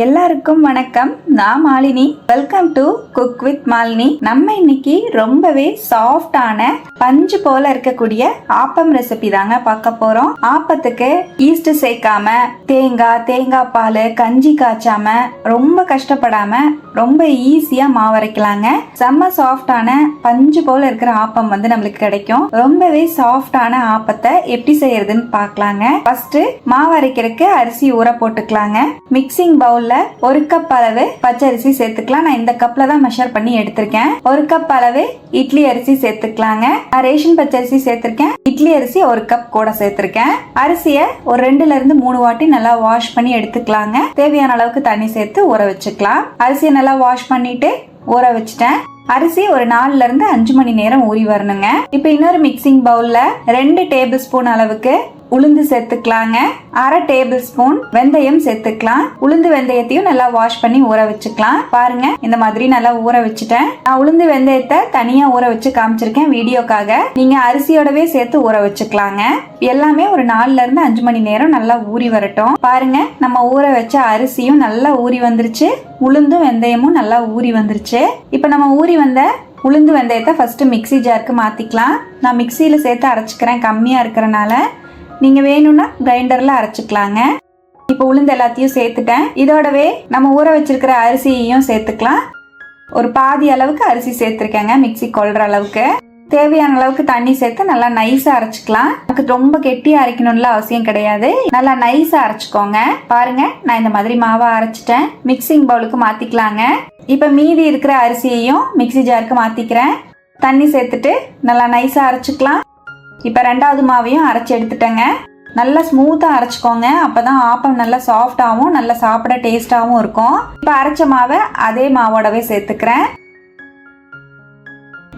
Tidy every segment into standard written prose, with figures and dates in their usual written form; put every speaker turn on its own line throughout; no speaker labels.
எல்லாருக்கும் வணக்கம். நான் Malini. Welcome to cook with Malini. நம்ம இன்னைக்கு ரொம்பவே சாஃப்டான பஞ்சு போல இருக்கக்கூடிய ஆப்பம் ரெசிபி தாங்க பார்க்க போறோம். ஆப்பத்துக்கு ஈஸ்ட் சேர்க்காம தேங்காய் பால் கஞ்சி காய்ச்சாம ரொம்ப கஷ்டப்படாம ரொம்ப ஈஸியா மாவரைக்கலாங்க. செம்ம சாஃப்டான பஞ்சு போல இருக்கிற ஆப்பம் நம்மளுக்கு கிடைக்கும். ரொம்பவே சாஃப்டான ஆப்பத்தை எப்படி செய்யறதுன்னு பார்க்கலாங்க. ஃபர்ஸ்ட் மாவரைக்கிறதுக்கு அரிசி ஊற போட்டுக்கலாங்க. மிக்சிங் பவுல்ல 1 கப் அளவு பச்சரிசி சேர்த்துக்கலாம். நான் இந்த கப்ல தான் மெஷர் பண்ணி எடுத்திருக்கேன். 1 கப் அளவு இட்லி அரிசி சேர்த்துக்கலாங்க. நான் ரேஷன் பச்சரிசி சேர்த்திருக்கேன். இட்லி அரிசி 1 கப் கூட சேர்த்திருக்கேன். அரிசியை ஒரு 2ல இருந்து 3 வாட்டி நல்லா வாஷ் பண்ணி எடுத்துக்கலாங்க. தேவையான அளவுக்கு தண்ணி சேர்த்து ஊற வச்சுக்கலாம். அரிசியை நல்லா வாஷ் பண்ணிட்டு ஊற வச்சுட்டேன். அரிசி ஒரு 4ல இருந்து 5 மணி நேரம் ஊறி வரணுங்க. இப்ப இன்னொரு மிக்சிங் பவுல்ல 2 டேபிள் ஸ்பூன் அளவுக்கு உளுந்து சேர்த்துக்கலாங்க. 1/2 டேபிள் ஸ்பூன் வெந்தயம் சேர்த்துக்கலாம். உளுந்து வெந்தயத்தையும் நல்லா வாஷ் பண்ணி ஊற வச்சுக்கலாம். பாருங்க, இந்த மாதிரி நல்லா ஊற வச்சுட்டேன். நான் உளுந்து வெந்தயத்தை தனியா ஊற வச்சு காமிச்சிருக்கேன் வீடியோக்காக. நீங்க அரிசியோடவே சேர்த்து ஊற வச்சுக்கலாங்க. எல்லாமே ஒரு 4ல இருந்து 5 மணி நேரம் நல்லா ஊறி வரட்டும். பாருங்க, நம்ம ஊற வச்ச அரிசியும் நல்லா ஊறி வந்துருச்சு. உளுந்தும் வெந்தயமும் நல்லா ஊறி வந்துருச்சு. இப்ப நம்ம ஊறி வந்த உளுந்து வெந்தயத்தை ஃபர்ஸ்ட் மிக்சி ஜாருக்கு மாத்திக்கலாம். நான் மிக்சியில சேர்த்து அரைச்சிக்கிறேன் கம்மியா இருக்கிறனால. நீங்க வேணும்னா கிரைண்டர்ல அரைச்சுக்கலாங்க. இப்போ உளுந்து எல்லாத்தையும் சேர்த்துட்டேன். இதோடவே நம்ம ஊற வச்சிருக்கிற அரிசியையும் சேர்த்துக்கலாம். ஒரு பாதி அளவுக்கு அரிசி சேர்த்திருக்கேங்க, மிக்சி கொள்ற அளவுக்கு. தேவையான அளவுக்கு தண்ணி சேர்த்து நல்லா நைஸா அரைச்சுக்கலாம். நமக்கு ரொம்ப கெட்டியா அரைக்கணும்ல அவசியம் கிடையாது. நல்லா நைஸா அரைச்சுக்கோங்க. பாருங்க, நான் இந்த மாதிரி மாவா அரைச்சிட்டேன். மிக்சிங் பவுலுக்கு மாத்திக்கலாங்க. இப்ப மீதி இருக்கிற அரிசியையும் மிக்சி ஜாருக்கு மாத்திக்கிறேன். தண்ணி சேர்த்துட்டு நல்லா நைஸா அரைச்சுக்கலாம். இப்ப 2வது மாவையும் அரைச்சு எடுத்துட்டேங்க. நல்லா ஸ்மூத்தா அரைச்சுக்கோங்க. அப்பதான் ஆப்பம் நல்லா சாஃப்டாவும் நல்லா சாப்பிட டேஸ்டாவும் இருக்கும். இப்ப அரைச்ச மாவை அதே மாவோடவே சேர்த்துக்கிறேன்.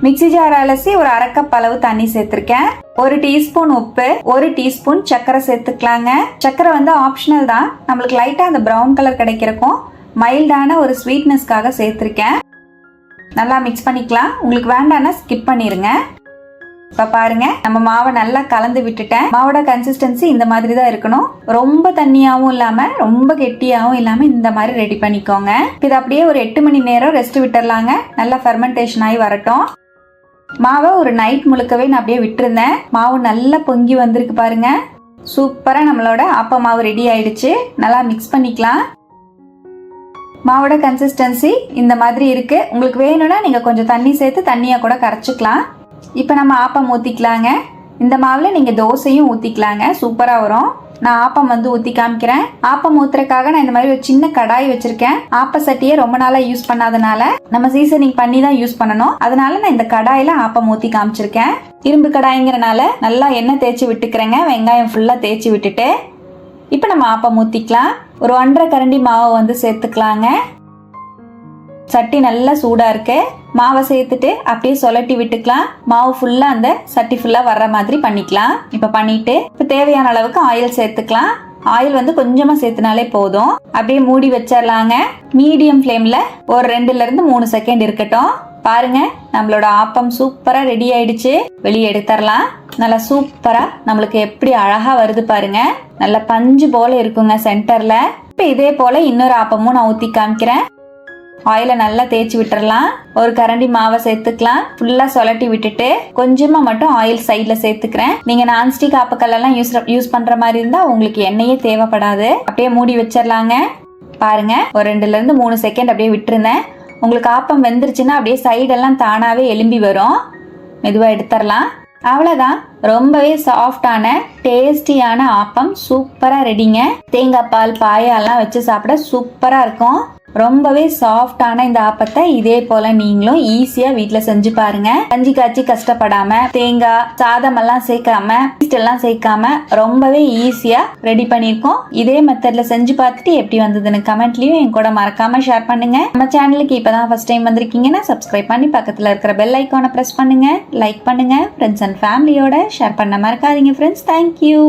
மிக்சி ஜார் அலசி ஒரு 1/2 கப் அளவு தண்ணி சேர்த்திருக்கேன். 1 டீஸ்பூன் உப்பு, 1 டீஸ்பூன் சர்க்கரை சேர்த்துக்கலாங்க. சர்க்கரை ஆப்ஷனல் தான். நம்மளுக்கு லைட்டா அந்த பிரவுன் கலர் கிடைக்கிறக்கும் மைல்டான ஒரு ஸ்வீட்னஸ்க்காக சேர்த்திருக்கேன். நல்லா மிக்ஸ் பண்ணிக்கலாம். உங்களுக்கு வேண்டாம்னா ஸ்கிப் பண்ணிருங்க. இப்ப பாருங்க, நம்ம மாவை நல்லா கலந்து விட்டுட்டேன். மாவோட கன்சிஸ்டன்சி இந்த மாதிரி தான் இருக்கணும். ரொம்ப தண்ணியாவும் இல்லாம ரொம்ப கெட்டியாவும் இல்லாம இந்த மாதிரி ரெடி பண்ணிக்கோங்க. இது அப்படியே ஒரு 8 மணி நேரம் ரெஸ்ட் விட்டுறலாங்க. நல்லா ஃபெர்மெண்டேஷன் ஆகி வரட்டும். மாவை ஒரு நைட் முழுக்கவே நான் அப்படியே விட்டுருந்தேன். மாவு நல்லா பொங்கி வந்திருக்கு பாருங்க. சூப்பரா நம்மளோட ஆப்ப மாவு ரெடி ஆயிடுச்சு. நல்லா மிக்ஸ் பண்ணிக்கலாம். மாவோட கன்சிஸ்டன்சி இந்த மாதிரி இருக்கு. உங்களுக்கு வேணும்னா நீங்க கொஞ்சம் தண்ணி சேர்த்து தண்ணியா கூட கரைச்சிக்கலாம். இப்ப நம்ம ஆப்பம் ஊத்திக்கலாங்க. இந்த மாவுல நீங்க தோசையும் ஊத்திக்கலாங்க, சூப்பரா வரும். நான் ஆப்பம் ஊத்தி காமிக்கிறேன். ஆப்பம் ஊத்துறதுக்காக நான் இந்த மாதிரி ஒரு சின்ன கடாய் வச்சிருக்கேன். ஆப்ப சட்டியை ரொம்ப நாளா யூஸ் பண்ணாதனால நம்ம சீசனிங் பண்ணி தான் யூஸ் பண்ணணும். அதனால நான் இந்த கடாயில ஆப்பம் ஊத்தி காமிச்சிருக்கேன். இரும்பு கடாய்ங்கிறனால நல்லா எண்ணெய் தேய்ச்சி விட்டுக்கிறேங்க. வெங்காயம் ஃபுல்லா தேய்ச்சி விட்டுட்டு இப்ப நம்ம ஆப்பம் ஊத்திக்கலாம். ஒரு 1/2 கரண்டி மாவை சேர்த்துக்கலாங்க. சட்டி நல்லா சூடா இருக்கு. மாவை சேர்த்துட்டு அப்படியே சொலட்டி விட்டுக்கலாம். மாவு ஃபுல்லா அந்த சட்டி ஃபுல்லா வர்ற மாதிரி பண்ணிக்கலாம். இப்ப பண்ணிட்டு இப்ப தேவையான அளவுக்கு ஆயில் சேர்த்துக்கலாம். ஆயில் கொஞ்சமா சேர்த்துனாலே போதும். அப்படியே மூடி வச்சிடலாங்க. மீடியம் ஃப்ளேம்ல ஒரு 2ல இருந்து 3 செகண்ட் இருக்கட்டும். பாருங்க, நம்மளோட ஆப்பம் சூப்பரா ரெடி ஆயிடுச்சு. வெளியே எடுத்துடலாம். நல்லா சூப்பரா நம்மளுக்கு எப்படி அழகா வருது பாருங்க. நல்லா பஞ்சு போல இருக்குங்க சென்டர்ல. இப்ப இதே போல இன்னொரு ஆப்பமும் நான் ஊத்தி காமிக்கிறேன். ஆயில நல்லா தேய்ச்சி விட்டுறலாம். ஒரு கரண்டி மாவை சேர்த்துக்கலாம். ஃபுல்லா சொலட்டி விட்டுட்டு கொஞ்சமா மட்டும் ஆயில் சைட்ல சேர்த்துக்கிறேன். நீங்க நான்ஸ்டிக் ஆப்பக்கல் எல்லாம் யூஸ் பண்ற மாதிரி இருந்தா உங்களுக்கு எண்ணெயே தேவைப்படாது. அப்படியே மூடி வச்சிடலாங்க. பாருங்க, ஒரு 2ல இருந்து 3 செகண்ட் அப்படியே விட்டுருந்தேன். உங்களுக்கு ஆப்பம் வெந்துருச்சுன்னா அப்படியே சைடெல்லாம் தானாவே எலும்பி வரும். மெதுவா எடுத்துடலாம். அவ்வளவுதான், ரொம்பவே சாஃப்டான டேஸ்டியான ஆப்பம் சூப்பரா ரெடிங்க. தேங்காய் பால் பாயெல்லாம் வச்சு சாப்பிட சூப்பரா இருக்கும். ரொம்பவே சாஃப்டான இந்த ஆப்பத்தை இதே போல நீங்களும் ஈஸியா வீட்டுல செஞ்சு பாருங்க. கஞ்சி காய்ச்சி கஷ்டப்படாம தேங்காய் சாதம் எல்லாம் சேர்க்காம எல்லாம் சேர்க்காம ரொம்பவே ஈஸியா ரெடி பண்ணிருக்கோம். இதே மெத்தட்ல செஞ்சு பார்த்துட்டு எப்படி வந்ததுன்னு கமெண்ட்லயும் என் கூட மறக்காம ஷேர் பண்ணுங்க. நம்ம சேனலுக்கு இப்பதான் ஃபர்ஸ்ட் டைம் வந்திருக்கீங்கன்னா சப்ஸ்கிரைப் பண்ணி பக்கத்துல இருக்கிற பெல் ஐக்கானை பிரஸ் பண்ணுங்க. லைக் பண்ணுங்க. ஃப்ரெண்ட்ஸ் அண்ட் ஃபேமிலியோட ஷேர் பண்ண மறக்காதீங்க ஃப்ரெண்ட்ஸ். தேங்க்யூ.